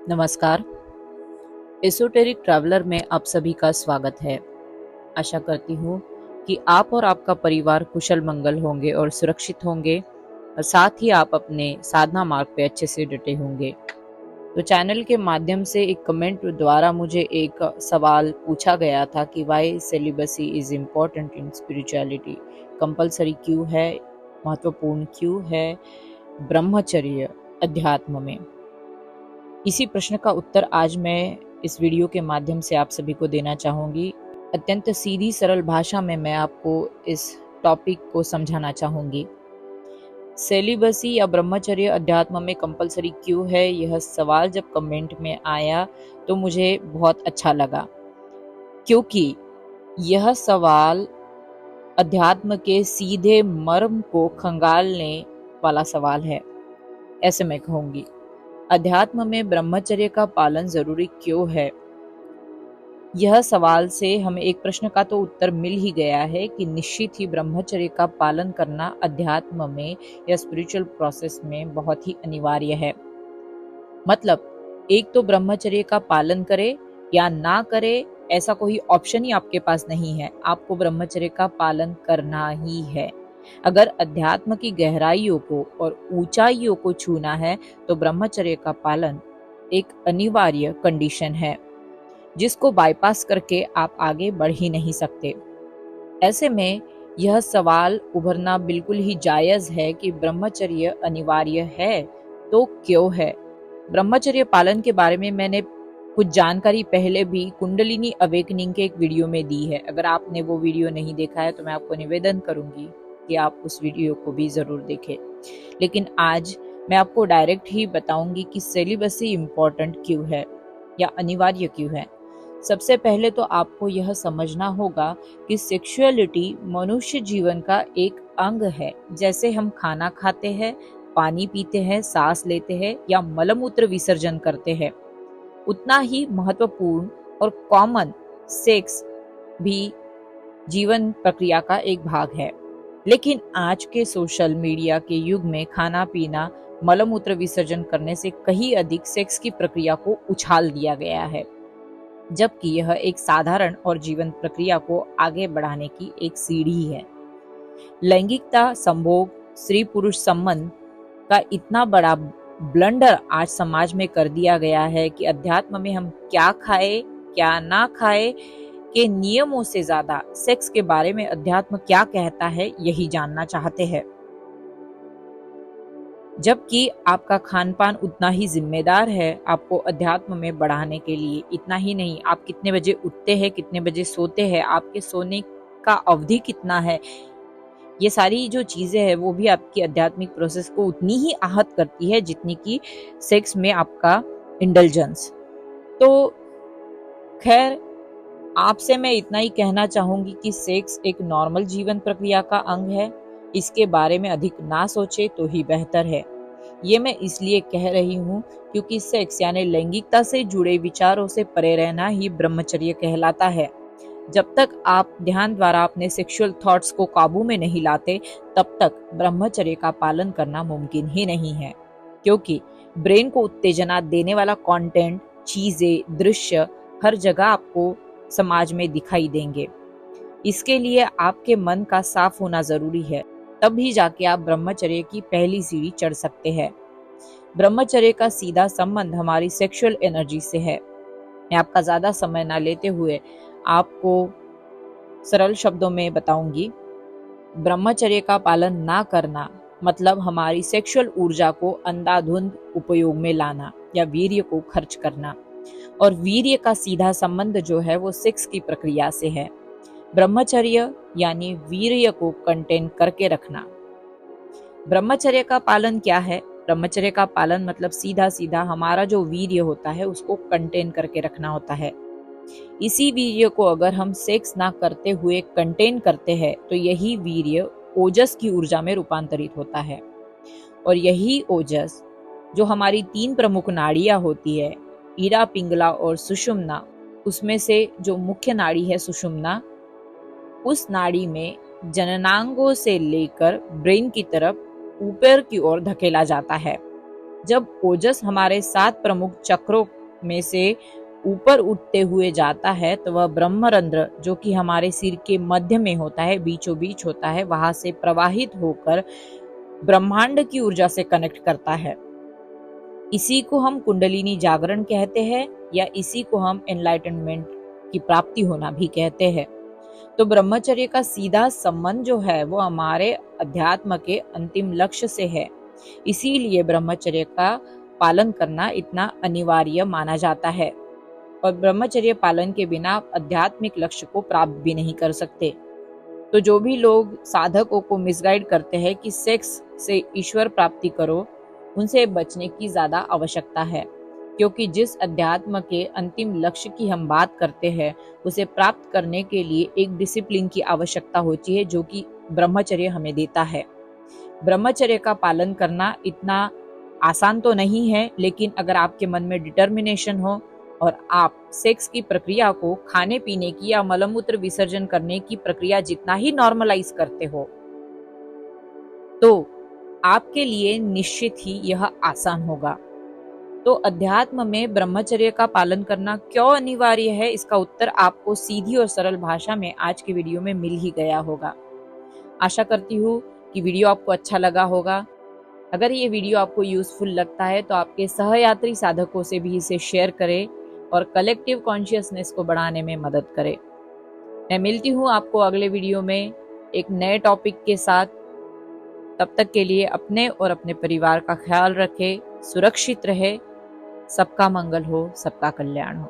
नमस्कार। Esoteric traveller में आप सभी का स्वागत है। आशा करती हूँ कि आप और आपका परिवार कुशल मंगल होंगे और सुरक्षित होंगे और साथ ही आप अपने साधना मार्ग पे अच्छे से डटे होंगे। तो चैनल के माध्यम से एक कमेंट द्वारा मुझे एक सवाल पूछा गया था कि why celibacy is important in spirituality. Compulsory क्यों है, महत्वपूर्ण क्यों है ब्रह्मचर्य अध्यात्म में। इसी प्रश्न का उत्तर आज मैं इस वीडियो के माध्यम से आप सभी को देना चाहूंगी। अत्यंत सीधी सरल भाषा में मैं आपको इस टॉपिक को समझाना चाहूंगी। सेलिबसी या ब्रह्मचर्य अध्यात्म में कंपलसरी क्यों है, यह सवाल जब कमेंट में आया तो मुझे बहुत अच्छा लगा, क्योंकि यह सवाल अध्यात्म के सीधे मर्म को खंगालने वाला सवाल है, ऐसे मैं कहूंगी। अध्यात्म में ब्रह्मचर्य का पालन जरूरी क्यों है, यह सवाल से हमें एक प्रश्न का तो उत्तर मिल ही गया है कि निश्चित ही ब्रह्मचर्य का पालन करना अध्यात्म में या स्पिरिचुअल प्रोसेस में बहुत ही अनिवार्य है। मतलब एक तो ब्रह्मचर्य का पालन करे या ना करे, ऐसा कोई ऑप्शन ही आपके पास नहीं है। आपको ब्रह्मचर्य का पालन करना ही है। अगर अध्यात्म की गहराइयों को और ऊंचाइयों को छूना है तो ब्रह्मचर्य का पालन एक अनिवार्य कंडीशन है, जिसको बाईपास करके आप आगे बढ़ ही नहीं सकते। ऐसे में यह सवाल उभरना बिल्कुल ही जायज है कि ब्रह्मचर्य अनिवार्य है तो क्यों है। ब्रह्मचर्य पालन के बारे में मैंने कुछ जानकारी पहले भी कुंडलिनी अवेकनिंग के एक वीडियो में दी है। अगर आपने वो वीडियो नहीं देखा है तो मैं आपको निवेदन करूंगी कि आप उस वीडियो को भी जरूर देखें। लेकिन आज मैं आपको डायरेक्ट ही बताऊंगी कि सेलिबसी इम्पोर्टेंट क्यों है या अनिवार्य क्यों है। सबसे पहले तो आपको यह समझना होगा कि सेक्सुअलिटी मनुष्य जीवन का एक अंग है। जैसे हम खाना खाते हैं, पानी पीते हैं, सांस लेते हैं या मलमूत्र विसर्जन करते हैं, उतना ही महत्वपूर्ण और कॉमन सेक्स भी जीवन प्रक्रिया का एक भाग है। लेकिन आज के सोशल मीडिया के युग में खाना पीना, मलमूत्र विसर्जन करने से कहीं अधिक सेक्स की प्रक्रिया को उछाल दिया गया है, जबकि यह एक साधारण और जीवन प्रक्रिया को आगे बढ़ाने की एक सीढ़ी है। लैंगिकता, संभोग, स्त्री पुरुष संबंध का इतना बड़ा ब्लंडर आज समाज में कर दिया गया है कि अध्यात्म में हम क्या खाए क्या ना खाए के नियमों से ज्यादा सेक्स के बारे में अध्यात्म क्या कहता है यही जानना चाहते हैं। जबकि आपका खान पान उतना ही जिम्मेदार है आपको अध्यात्म में बढ़ाने के लिए। इतना ही नहीं, आप कितने बजे उठते हैं, कितने बजे सोते हैं, आपके सोने का अवधि कितना है, ये सारी जो चीजें हैं वो भी आपकी आध्यात्मिक प्रोसेस को उतनी ही आहत करती है जितनी कि सेक्स में आपका इंडल्जेंस। तो खैर, आपसे मैं इतना ही कहना चाहूंगी कि सेक्स एक नॉर्मल जीवन प्रक्रिया का अंग है। इसके बारे में अधिक ना सोचे तो ही बेहतर है। ये मैं इसलिए कह रही हूँ क्योंकि सेक्स यानी लैंगिकता से जुड़े विचारों से परे रहना ही ब्रह्मचर्य कहलाता है। जब तक आप ध्यान द्वारा अपने सेक्सुअल थॉट्स को काबू में नहीं लाते, तब तक ब्रह्मचर्य का पालन करना मुमकिन ही नहीं है, क्योंकि ब्रेन को उत्तेजना देने वाला कंटेंट, चीजें, दृश्य हर जगह आपको समाज में दिखाई देंगे। इसके लिए आपके मन का साफ होना जरूरी है, तभी जाके आप ब्रह्मचर्य की पहली सीढ़ी चढ़ सकते हैं। ब्रह्मचर्य का सीधा संबंध हमारी सेक्सुअल एनर्जी से है। मैं आपका ज्यादा समय ना लेते हुए आपको सरल शब्दों में बताऊंगी। ब्रह्मचर्य का पालन ना करना मतलब हमारी सेक्सुअल ऊर्जा को अंधाधुंध उपयोग में लाना या वीर्य को खर्च करना, और वीर्य का सीधा संबंध जो है वो सेक्स की प्रक्रिया से है। ब्रह्मचर्य यानी वीर्य को कंटेन करके रखना। ब्रह्मचर्य का पालन क्या है? ब्रह्मचर्य का पालन मतलब सीधा सीधा हमारा जो वीर्य होता है उसको कंटेन करके रखना होता है। इसी वीर्य को अगर हम सेक्स ना करते हुए कंटेन करते हैं तो यही वीर्य ओजस की ऊर्जा में रूपांतरित होता है, और यही ओजस जो हमारी 3 प्रमुख नाड़ियां होती है, ईरा, पिंगला और सुषुम्ना, उसमें से जो मुख्य नाड़ी है सुषुम्ना, उस नाड़ी में जननांगों से लेकर ब्रेन की तरफ ऊपर की ओर धकेला जाता है। जब ओजस हमारे 7 प्रमुख चक्रों में से ऊपर उठते हुए जाता है तो वह ब्रह्मरंध्र, जो कि हमारे सिर के मध्य में होता है, बीचों बीच होता है, वहां से प्रवाहित होकर ब्रह्मांड की ऊर्जा से कनेक्ट करता है। इसी को हम कुंडलिनी जागरण कहते हैं, या इसी को हम एनलाइटनमेंट की प्राप्ति होना भी कहते हैं। तो ब्रह्मचर्य का सीधा संबंध जो है वो हमारे अध्यात्म के अंतिम लक्ष्य से है। इसीलिए ब्रह्मचर्य का पालन करना इतना अनिवार्य माना जाता है, और ब्रह्मचर्य पालन के बिना आप आध्यात्मिक लक्ष्य को प्राप्त भी नहीं कर सकते। तो जो भी लोग साधकों को मिसगाइड करते हैं कि सेक्स से ईश्वर प्राप्ति करो, उनसे बचने की ज्यादा आवश्यकता है, क्योंकि जिस अध्यात्म के अंतिम लक्ष्य की हम बात करते हैं उसे प्राप्त करने के लिए एक डिसिप्लिन की आवश्यकता होती है, जो कि ब्रह्मचर्य हमें देता है। ब्रह्मचर्य का पालन करना इतना आसान तो नहीं है, लेकिन अगर आपके मन में डिटर्मिनेशन हो और आप सेक्स की प्रक्रिया को खाने पीने की या मलमूत्र विसर्जन करने की प्रक्रिया जितना ही नॉर्मलाइज करते हो, तो आपके लिए निश्चित ही यह आसान होगा। तो अध्यात्म में ब्रह्मचर्य का पालन करना क्यों अनिवार्य है, इसका उत्तर आपको सीधी और सरल भाषा में आज की वीडियो में मिल ही गया होगा। आशा करती हूँ कि वीडियो आपको अच्छा लगा होगा। अगर ये वीडियो आपको यूजफुल लगता है तो आपके सहयात्री साधकों से भी इसे शेयर करें और कलेक्टिव कॉन्शियसनेस को बढ़ाने में मदद करें। मैं मिलती हूँ आपको अगले वीडियो में एक नए टॉपिक के साथ। तब तक के लिए अपने और अपने परिवार का ख्याल रखें, सुरक्षित रहे। सबका मंगल हो, सबका कल्याण हो।